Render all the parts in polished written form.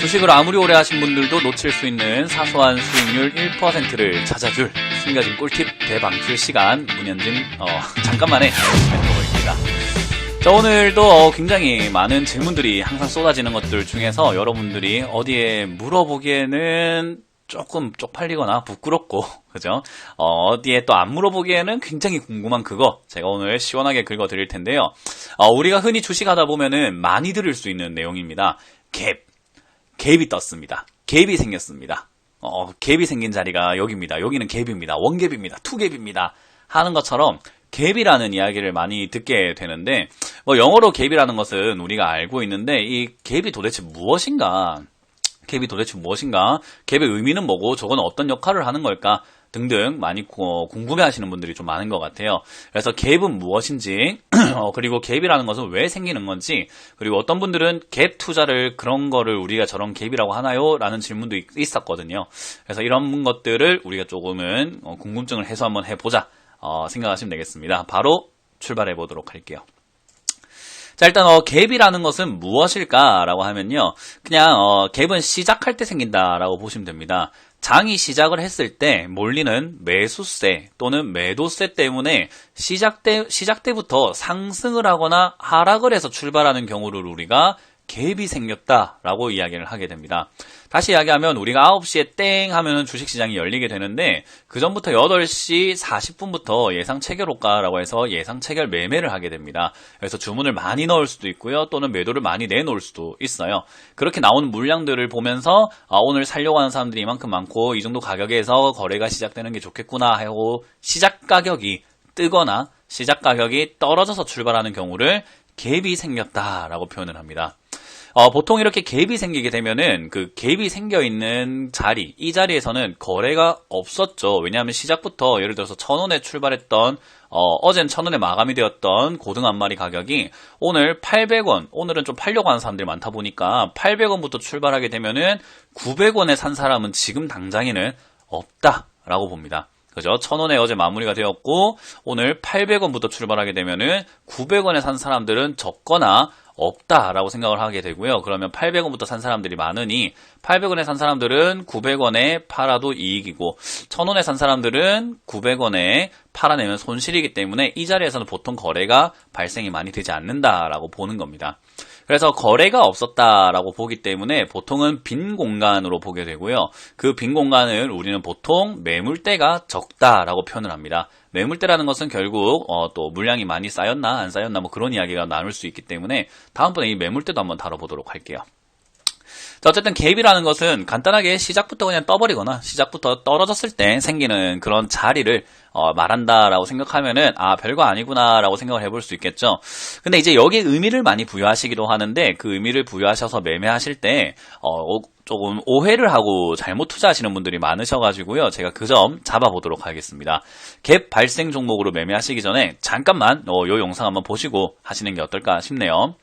주식을 아무리 오래 하신 분들도 놓칠 수 있는 사소한 수익률 1%를 찾아줄 숨겨진 꿀팁 대방출 시간, 문현진 잠깐만의 멘토입니다. 자, 오늘도 굉장히 많은 질문들이 항상 쏟아지는 것들 중에서 여러분들이 어디에 물어보기에는 조금 쪽팔리거나 부끄럽고, 그죠? 어디에 또 안 물어보기에는 굉장히 궁금한 그거 제가 오늘 시원하게 긁어드릴 텐데요. 우리가 흔히 주식하다 보면은 많이 들을 수 있는 내용입니다. 갭이 떴습니다. 갭이 생겼습니다. 갭이 생긴 자리가 여기입니다. 여기는 갭입니다. 원갭입니다. 투갭입니다. 하는 것처럼 갭이라는 이야기를 많이 듣게 되는데, 영어로 갭이라는 것은 우리가 알고 있는데, 이 갭이 도대체 무엇인가? 갭의 의미는 뭐고, 저건 어떤 역할을 하는 걸까? 등등 많이 궁금해 하시는 분들이 좀 많은 것 같아요. 그래서 갭은 무엇인지, 그리고 갭이라는 것은 왜 생기는 건지, 그리고 어떤 분들은 갭 투자를 그런 거를 우리가 저런 갭이라고 하나요? 라는 질문도 있었거든요. 그래서 이런 것들을 우리가 조금은 궁금증을 해소 한번 해보자 생각하시면 되겠습니다. 바로 출발해 보도록 할게요. 자, 일단 갭이라는 것은 무엇일까라고 하면요, 그냥 갭은 시작할 때 생긴다라고 보시면 됩니다. 장이 시작을 했을 때 몰리는 매수세 또는 매도세 때문에 시작 때부터 상승을 하거나 하락을 해서 출발하는 경우를 우리가 갭이 생겼다라고 이야기를 하게 됩니다. 다시 이야기하면 우리가 9시에 땡 하면은 주식시장이 열리게 되는데, 그 전부터 8시 40분부터 예상 체결호가라고 해서 예상 체결 매매를 하게 됩니다. 그래서 주문을 많이 넣을 수도 있고요, 또는 매도를 많이 내놓을 수도 있어요. 그렇게 나오는 물량들을 보면서 오늘 살려고 하는 사람들이 이만큼 많고 이 정도 가격에서 거래가 시작되는 게 좋겠구나 하고 시작 가격이 뜨거나 시작 가격이 떨어져서 출발하는 경우를 갭이 생겼다라고 표현을 합니다. 보통 이렇게 갭이 생기게 되면은 그 갭이 생겨 있는 자리, 이 자리에서는 거래가 없었죠. 왜냐하면 시작부터 예를 들어서 1,000원에 출발했던 어젠 1,000원에 마감이 되었던 고등 한 마리 가격이 오늘 800원, 오늘은 좀 팔려고 하는 사람들이 많다 보니까 800원부터 출발하게 되면은 900원에 산 사람은 지금 당장에는 없다라고 봅니다. 그죠? 1,000원에 어제 마무리가 되었고 오늘 800원부터 출발하게 되면은 900원에 산 사람들은 적거나 없다라고 생각을 하게 되고요. 그러면 800원부터 산 사람들이 많으니 800원에 산 사람들은 900원에 팔아도 이익이고 1,000원에 산 사람들은 900원에 팔아내면 손실이기 때문에 이 자리에서는 보통 거래가 발생이 많이 되지 않는다라고 보는 겁니다. 그래서 거래가 없었다라고 보기 때문에 보통은 빈 공간으로 보게 되고요. 그 빈 공간을 우리는 보통 매물대가 적다라고 표현을 합니다. 매물대라는 것은 결국 또 물량이 많이 쌓였나 안 쌓였나 뭐 그런 이야기가 나눌 수 있기 때문에 다음번에 이 매물대도 한번 다뤄보도록 할게요. 자, 어쨌든 갭이라는 것은 간단하게 시작부터 그냥 떠버리거나 시작부터 떨어졌을 때 생기는 그런 자리를 말한다라고 생각하면은 별거 아니구나 라고 생각을 해볼 수 있겠죠. 근데 이제 여기에 의미를 많이 부여하시기도 하는데 그 의미를 부여하셔서 매매하실 때 조금 오해를 하고 잘못 투자하시는 분들이 많으셔가지고요. 제가 그 점 잡아보도록 하겠습니다. 갭 발생 종목으로 매매하시기 전에 잠깐만 요 영상 한번 보시고 하시는 게 어떨까 싶네요.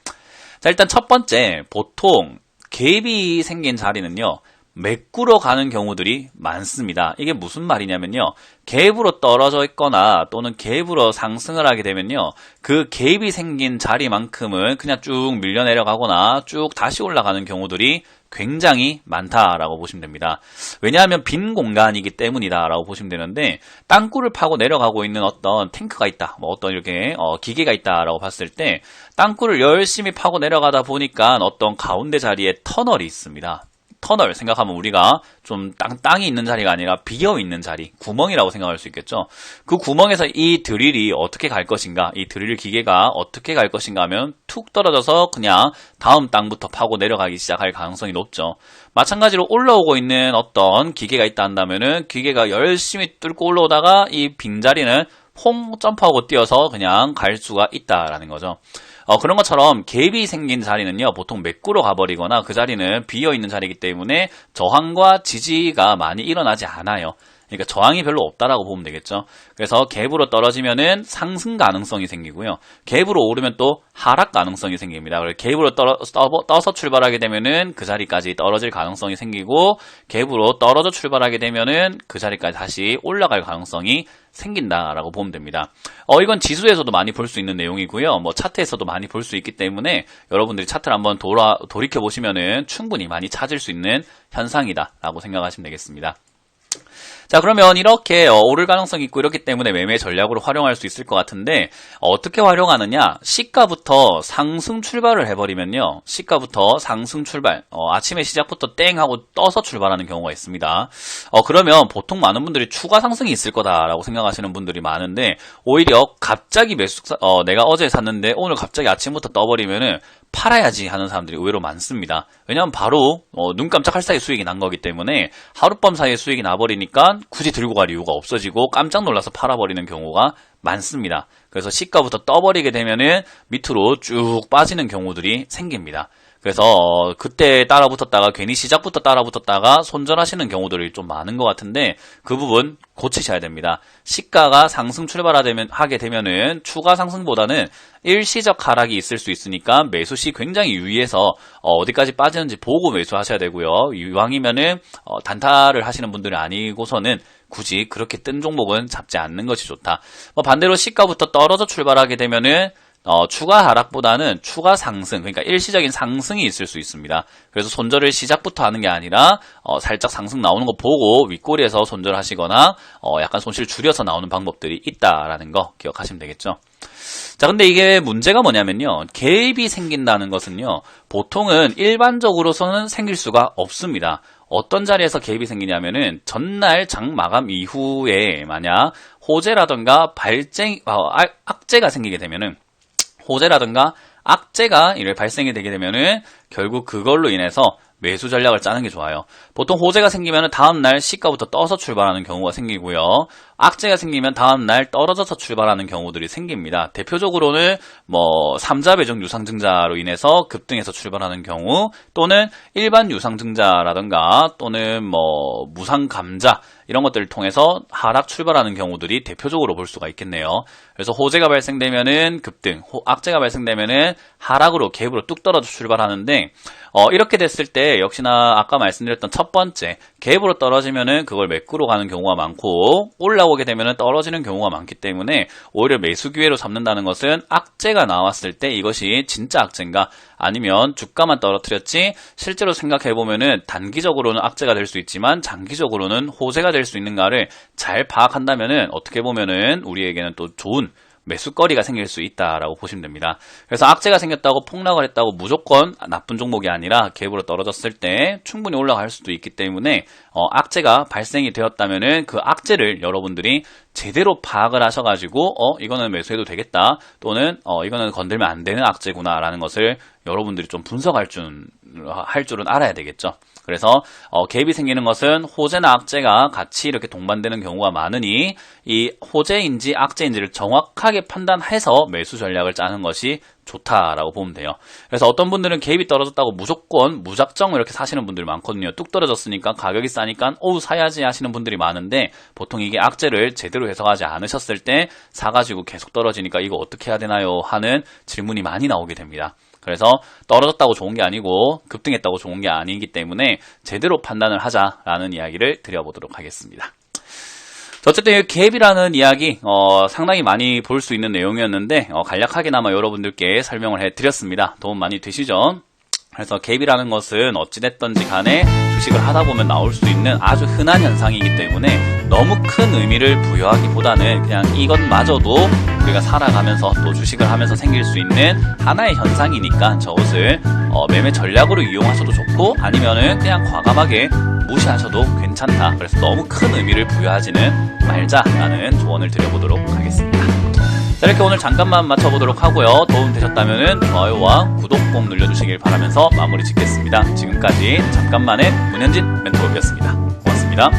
자, 일단 첫 번째, 보통 갭이 생긴 자리는요, 매꾸러 가는 경우들이 많습니다. 이게 무슨 말이냐면요, 갭으로 떨어져 있거나 또는 갭으로 상승을 하게 되면요, 그 갭이 생긴 자리만큼은 그냥 쭉 밀려 내려가거나 쭉 다시 올라가는 경우들이 굉장히 많다라고 보시면 됩니다. 왜냐하면 빈 공간이기 때문이다라고 보시면 되는데, 땅굴을 파고 내려가고 있는 어떤 탱크가 있다, 뭐 어떤 이렇게 기계가 있다라고 봤을 때 땅굴을 열심히 파고 내려가다 보니까 어떤 가운데 자리에 터널이 있습니다. 터널 생각하면 우리가 좀 땅이 있는 자리가 아니라 비어 있는 자리, 구멍이라고 생각할 수 있겠죠. 그 구멍에서 이 드릴이 어떻게 갈 것인가, 이 드릴 기계가 어떻게 갈 것인가 하면 툭 떨어져서 그냥 다음 땅부터 파고 내려가기 시작할 가능성이 높죠. 마찬가지로 올라오고 있는 어떤 기계가 있다 한다면은 기계가 열심히 뚫고 올라오다가 이 빈자리는 퐁 점프하고 뛰어서 그냥 갈 수가 있다라는 거죠. 그런 것처럼 갭이 생긴 자리는요, 보통 매꾸러 가버리거나 그 자리는 비어있는 자리이기 때문에 저항과 지지가 많이 일어나지 않아요. 그러니까 저항이 별로 없다라고 보면 되겠죠. 그래서 갭으로 떨어지면은 상승 가능성이 생기고요. 갭으로 오르면 또 하락 가능성이 생깁니다. 그래서 갭으로 떠서 출발하게 되면은 그 자리까지 떨어질 가능성이 생기고, 갭으로 떨어져 출발하게 되면은 그 자리까지 다시 올라갈 가능성이 생긴다라고 보면 됩니다. 이건 지수에서도 많이 볼 수 있는 내용이고요. 뭐 차트에서도 많이 볼 수 있기 때문에 여러분들이 차트를 한번 돌이켜 보시면은 충분히 많이 찾을 수 있는 현상이다라고 생각하시면 되겠습니다. 자, 그러면 이렇게 오를 가능성이 있고 이렇기 때문에 매매 전략으로 활용할 수 있을 것 같은데 어떻게 활용하느냐? 시가부터 상승 출발을 해버리면요. 시가부터 상승 출발, 아침에 시작부터 땡 하고 떠서 출발하는 경우가 있습니다. 그러면 보통 많은 분들이 추가 상승이 있을 거다라고 생각하시는 분들이 많은데 오히려 갑자기 내가 어제 샀는데 오늘 갑자기 아침부터 떠버리면은 팔아야지 하는 사람들이 의외로 많습니다. 왜냐하면 바로 눈 깜짝할 사이 수익이 난 거기 때문에 하룻밤 사이에 수익이 나버리니까 굳이 들고 갈 이유가 없어지고 깜짝 놀라서 팔아버리는 경우가 많습니다. 그래서 시가부터 떠버리게 되면은 밑으로 쭉 빠지는 경우들이 생깁니다. 그래서 그때 따라붙었다가 괜히 시작부터 따라붙었다가 손절하시는 경우들이 좀 많은 것 같은데 그 부분 고치셔야 됩니다. 시가가 상승 출발하게 되면은 추가 상승보다는 일시적 하락이 있을 수 있으니까 매수 시 굉장히 유의해서 어디까지 빠지는지 보고 매수하셔야 되고요. 이왕이면은 단타를 하시는 분들이 아니고서는 굳이 그렇게 뜬 종목은 잡지 않는 것이 좋다. 반대로 시가부터 떨어져 출발하게 되면은 추가 하락보다는 추가 상승, 그러니까 일시적인 상승이 있을 수 있습니다. 그래서 손절을 시작부터 하는 게 아니라 살짝 상승 나오는 거 보고 윗꼬리에서 손절하시거나 약간 손실 줄여서 나오는 방법들이 있다라는 거 기억하시면 되겠죠. 자, 근데 이게 문제가 뭐냐면요. 개입이 생긴다는 것은요. 보통은 일반적으로서는 생길 수가 없습니다. 어떤 자리에서 개입이 생기냐면은 전날 장 마감 이후에 만약 호재라든가 악재가 생기게 되면은 호재라든가 악재가 발생이 되게 되면은 결국 그걸로 인해서 매수 전략을 짜는 게 좋아요. 보통 호재가 생기면 다음날 시가부터 떠서 출발하는 경우가 생기고요. 악재가 생기면 다음날 떨어져서 출발하는 경우들이 생깁니다. 대표적으로는 삼자 배정 유상증자로 인해서 급등해서 출발하는 경우 또는 일반 유상증자라든가 또는 무상 감자 이런 것들을 통해서 하락 출발하는 경우들이 대표적으로 볼 수가 있겠네요. 그래서 호재가 발생되면은 급등, 악재가 발생되면은 하락으로 갭으로 뚝 떨어져 출발하는데 이렇게 됐을 때 역시나 아까 말씀드렸던 첫 번째 갭으로 떨어지면은 그걸 매꾸로 가는 경우가 많고 올라오게 되면은 떨어지는 경우가 많기 때문에 오히려 매수 기회로 잡는다는 것은 악재가 나왔을 때 이것이 진짜 악재인가 아니면 주가만 떨어뜨렸지 실제로 생각해보면은 단기적으로는 악재가 될 수 있지만 장기적으로는 호재가 될 수 있는가를 잘 파악한다면은 어떻게 보면은 우리에게는 또 좋은 매수거리가 생길 수 있다라고 보시면 됩니다. 그래서 악재가 생겼다고 폭락을 했다고 무조건 나쁜 종목이 아니라 갭으로 떨어졌을 때 충분히 올라갈 수도 있기 때문에 악재가 발생이 되었다면은 그 악재를 여러분들이 제대로 파악을 하셔가지고 이거는 매수해도 되겠다 또는 이거는 건들면 안 되는 악재구나 라는 것을 여러분들이 좀 분석할 줄은 알아야 되겠죠. 그래서 갭이 생기는 것은 호재나 악재가 같이 이렇게 동반되는 경우가 많으니 이 호재인지 악재인지를 정확하게 판단해서 매수 전략을 짜는 것이 좋다라고 보면 돼요. 그래서 어떤 분들은 갭이 떨어졌다고 무조건 무작정 이렇게 사시는 분들이 많거든요. 뚝 떨어졌으니까 가격이 싸니까 사야지 하시는 분들이 많은데 보통 이게 악재를 제대로 해석하지 않으셨을 때 사가지고 계속 떨어지니까 이거 어떻게 해야 되나요? 하는 질문이 많이 나오게 됩니다. 그래서 떨어졌다고 좋은 게 아니고 급등했다고 좋은 게 아니기 때문에 제대로 판단을 하자라는 이야기를 드려보도록 하겠습니다. 어쨌든 이 갭이라는 이야기 상당히 많이 볼 수 있는 내용이었는데 간략하게나마 여러분들께 설명을 해드렸습니다. 도움 많이 되시죠? 그래서 갭이라는 것은 어찌됐든지 간에 주식을 하다 보면 나올 수 있는 아주 흔한 현상이기 때문에 너무 큰 의미를 부여하기보다는 그냥 이것마저도 우리가 살아가면서 또 주식을 하면서 생길 수 있는 하나의 현상이니까 저것을 매매 전략으로 이용하셔도 좋고 아니면은 그냥 과감하게 무시하셔도 괜찮다. 그래서 너무 큰 의미를 부여하지는 말자라는 조언을 드려보도록 하겠습니다. 자, 이렇게 오늘 잠깐만 마쳐보도록 하고요. 도움 되셨다면 좋아요와 구독 꼭 눌러주시길 바라면서 마무리 짓겠습니다. 지금까지 잠깐만의 문현진 멘토였습니다. 고맙습니다.